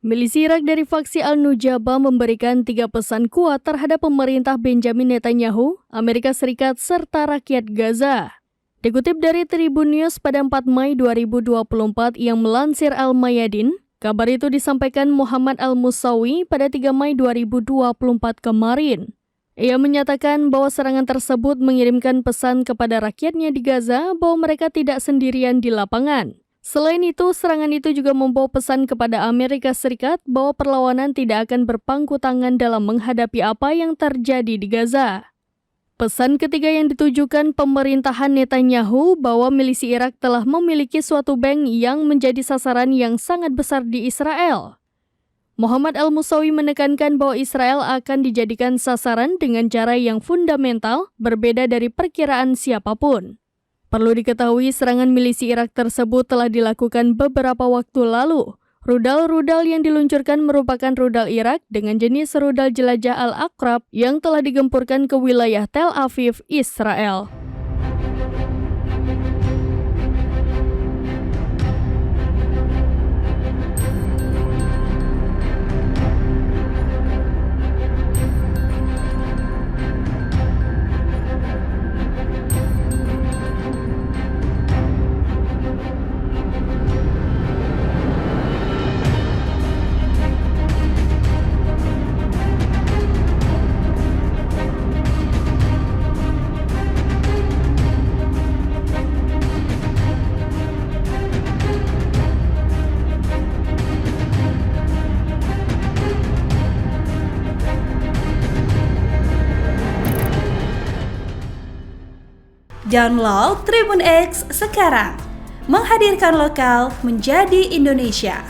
Milisi Irak dari faksi Al-Nujaba memberikan 3 pesan kuat terhadap pemerintah Benjamin Netanyahu, Amerika Serikat, serta rakyat Gaza. Dikutip dari Tribun News pada 4 Mei 2024 yang melansir Al-Mayadin, kabar itu disampaikan Muhammad Al-Musawi pada 3 Mei 2024 kemarin. Ia menyatakan bahwa serangan tersebut mengirimkan pesan kepada rakyatnya di Gaza bahwa mereka tidak sendirian di lapangan. Selain itu, serangan itu juga membawa pesan kepada Amerika Serikat bahwa perlawanan tidak akan berpangku tangan dalam menghadapi apa yang terjadi di Gaza. Pesan ketiga yang ditujukan pemerintahan Netanyahu bahwa milisi Irak telah memiliki suatu bank yang menjadi sasaran yang sangat besar di Israel. Muhammad Al-Musawi menekankan bahwa Israel akan dijadikan sasaran dengan cara yang fundamental, berbeda dari perkiraan siapapun. Perlu diketahui serangan milisi Irak tersebut telah dilakukan beberapa waktu lalu. Rudal-rudal yang diluncurkan merupakan rudal Irak dengan jenis rudal jelajah Al-Aqrab yang telah digempurkan ke wilayah Tel Aviv, Israel. Download Tribun X sekarang, menghadirkan lokal menjadi Indonesia.